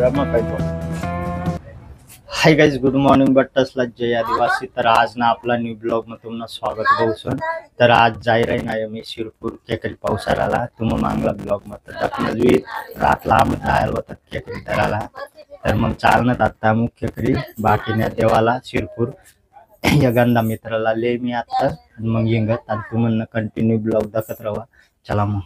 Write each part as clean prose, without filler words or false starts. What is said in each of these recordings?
मग काय तो हाय गाइस गुड मॉर्निंग बट्टसला जय आदिवासी। तर आज ना आपला न्यू ब्लॉग मध्ये तुमनं स्वागत करूसन। तर आज जाई रही ना मी शिरपूर केकरी पावसाळ्याला तुम मांगला ब्लॉग मध्ये टाकलं रातला आम्ही जायला होता केकरी धराला। तर मग चालण्यात आता मुख्य करी बाकीने देवाला शिरपूर या गंधा मित्राला ले मी आता मग येंगत आणि तुम्हाला कंटिन्यू ब्लॉग दाखवत राहा। चला मग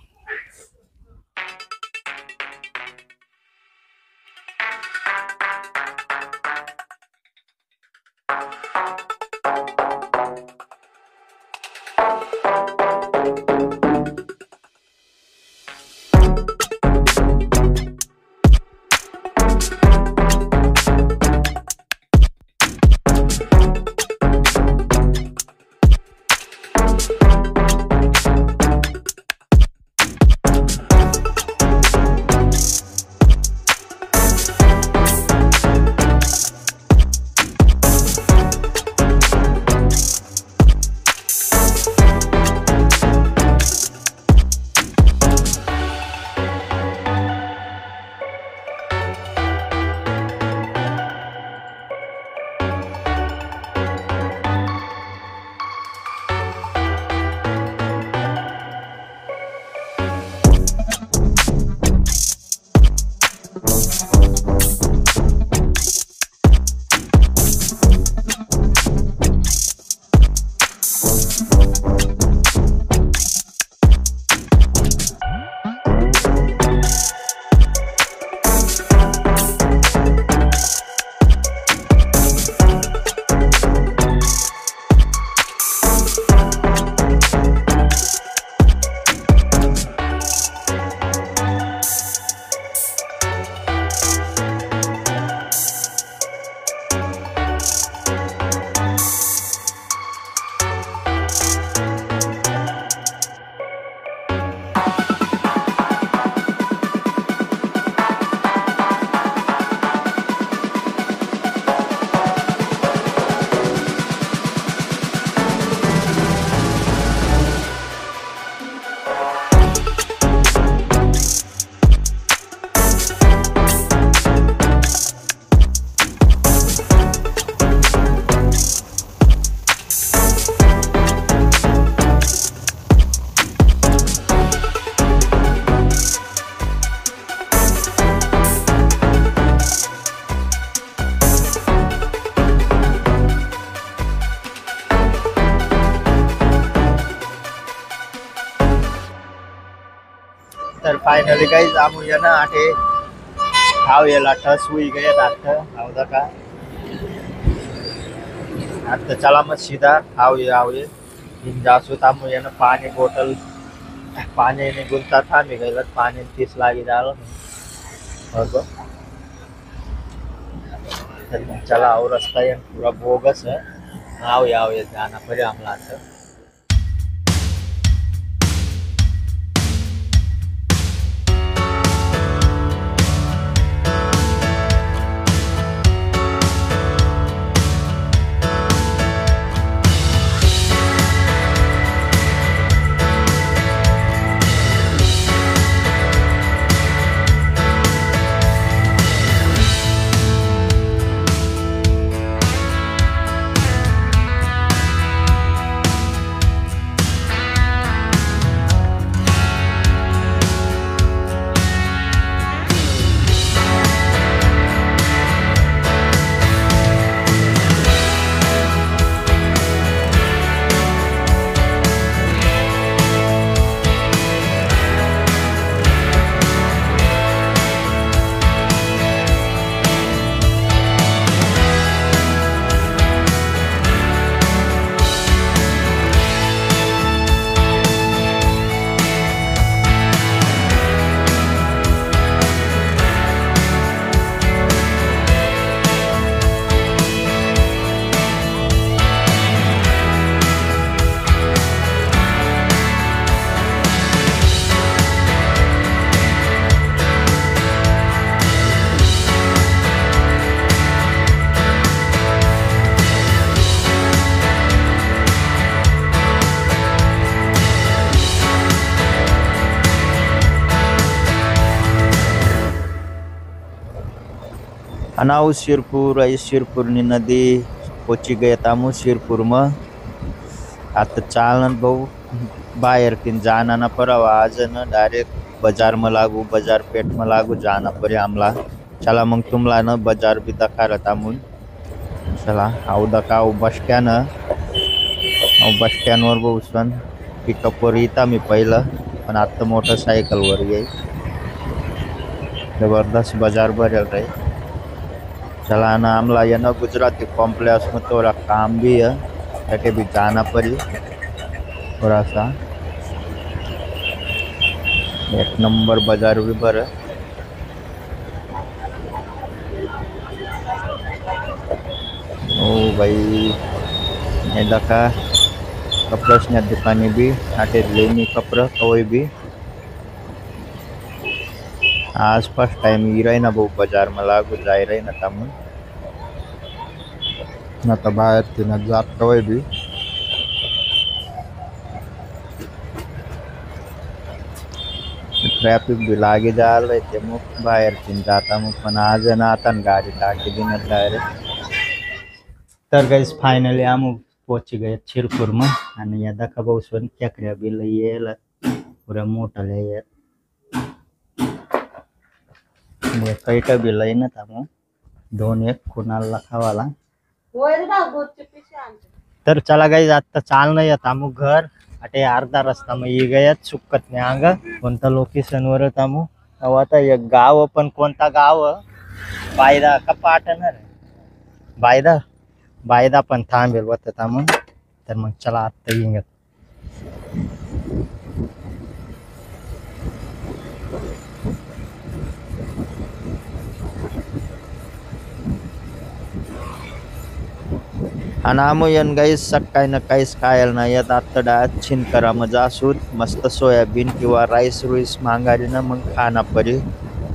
तर फाइनली गाइस आमू ये ना आटे हाव येला टस हुई गए आता हाव दा का आता चला मत सीधा हाव ये इन जासू तामू ये ना पानी बोतल पानी ने गुंता था मी गइल पानी 30 लागी डाल और चला और रास्ता ये पूरा बोगस है हाव ये जाना पड़े हमला से। अनाऊ शिरपूर आई शिरपूरनी नदी पोची गए तामू शिरपूर में आता चालन भाऊ बाहर तीन जाना ना पड़ावा आज न डायरेक्ट बाजार में लागू बाजार पेट में लागू जाना पड़े आमला चला मग तुमला न बाजार भी दखा रहता मुन चला आऊ दखा बस स्टँड बस स्टँड वर बसून पिकअप वर येता मी पहिलं पण आता मोटरसायकल वर येई जबरदस्त बाजार भरेल रही चला ना आमला ये ना गुजराती कॉम्प्लेक्स में थोड़ा काम भी है ताकि भी जाना पड़ी थोड़ा सा एक नंबर बाजार भी भरे ओ भाई ये देखा कपड़े दुकानी भी आटे लेनी कपड़ा कोई भी आसपास टाइम ही रही ना वो बाजार में लागू जाए रही ना तम ना तो बाहर थी ना जात कोई भी ट्रैफिक भी लागे जा रहे थे मुख बाहर थी जाता मुख पण आज ना आता गाड़ी टाकी दिन डायरेक्ट तर गाइस फाइनली आम पहुंची गए शिरपूर में आणि या दखा बसून खेकड्या बी लई येला पुरा मोठा लय कैटा बी लई ना तामू दोन एक कुणाला खावाला तर चला गाइस आता चाल नाही तामू घर अटे अर्धा रस्ता में ये गया चुकत नाही अंग कोणता लोकेशन वर तामू आता एक गाव पण कोणता गाव बायदा का पाटणार बायदा बायदा पण थांबेल होत थांबून तर मग चला आत्ता येंगे आणि आमोयन गाईस सकाळी ना काहीच खायला नाही येत आत्ता डाळ्यात छिनकरा मजा असून मस्त सोयाबीन किंवा राईस रुईस मांगारी ना मग खाना परी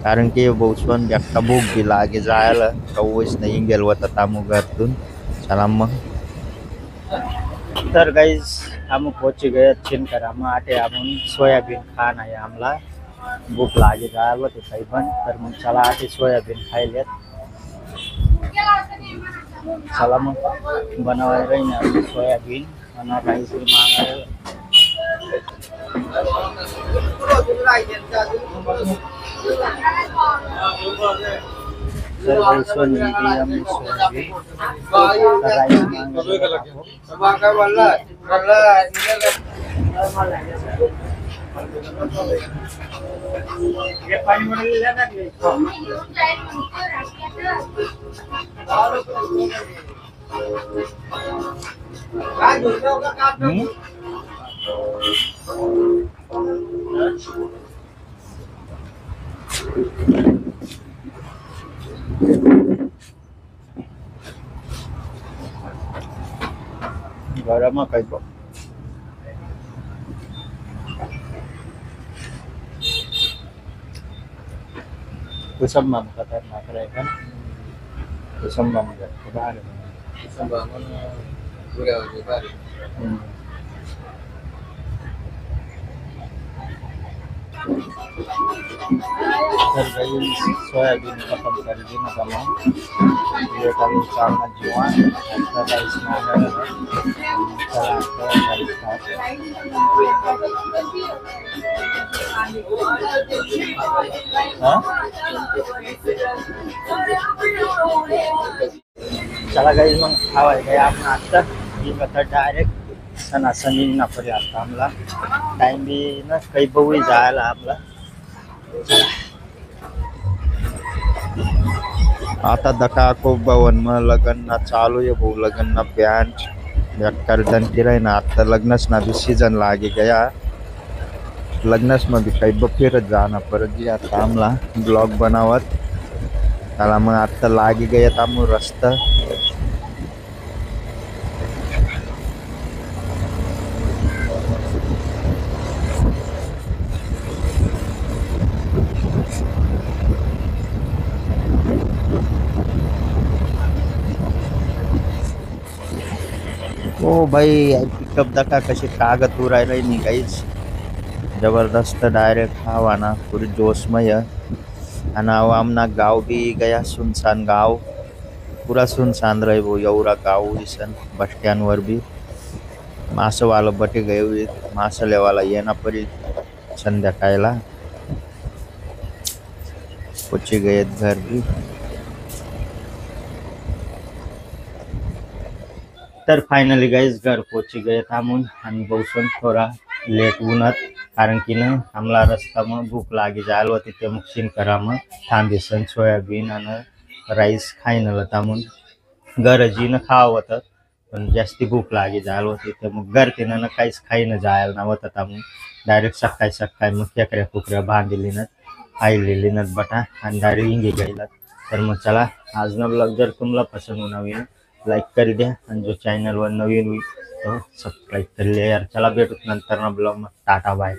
कारण की बहुसवन व्यक्ता भूक भी लागे जायला कवच नाही गेल होता तामू घरातून चला मग तर गाइस हम पहुंच गए छिनकरा में आटे आपण सोयाबीन खाना है आमला भूक लागे जायला ते काही पण तर मग चला आटे सोयाबीन खायलेत चला मग बनवायला रही ना सोयाबीन आणि राईस भी मांगायला गरम काही kusam mam kata nak kan kusam mam ya kebar kusam mam pura kebar तर गाइस सोयाबीन खत्म कर दी ना कमा ये कल चावल जुआन अच्छा राइस मांगा चला हां चला गाइस मग खावाय काय आपण आता ही मेथड डायरेक्ट सनासनी ना पडे आता आमला टाइम भी ना काही बवळी जायला आपला आता दका को भवन में लगन ना चालू है वो लगन ना बैंड बेकार दन की रही ना आता लग्नस ना भी सीजन लागे गया लग्नस में भी कई फिर जाना पड़ गया तामला ब्लॉग बनावत त्याला मग आता लागे गया तामू रस्ता ओ भाई पिकअप दका कशी कागद उरायला निघायच जबरदस्त डायरेक्ट हवा ना पूरी जोश में आणि आमना गाव भी गया सुनसान गाव, पुरा सुनसान रहे वो एवढा गाव दिसन. बस स्टँड वर भी मासं वालं बटे गए, मासं लेवाला येना परी संध्याकाळला. पोची गयेत घर भी. तर फायनली गाईज घर पोची गए थांबून आणि बसून थोडा लेट उन्हात, कारण की ना आम्हाला रस्ता मग भूक लागी जायला होती. ते मग शिनकरा मग थांबेसन सोयाबीन आणि राईस खाईन थांबून गरजीनं खावं होतं, पण जास्ती भूक लागी जायला होती. ते मग घरतीनं ना काहीच खाईनं जायला नव्हतं थांबून डायरेक्ट सकाळी मग खेकड्या कुकऱ्या बांधलेलीनं आईलेलीनं बटा आणि डायरेक्ट इंगे गेला. तर मग चला आज ना ब्लॉग जर तुम्हाला पसंद होणार लाईक कर द्या आणि जो चॅनलवर नवीन होईल तो सबस्क्राईब कर लिया यार. चला भेटूत नंतर ना ब्लॉग. मग टाटा बाय.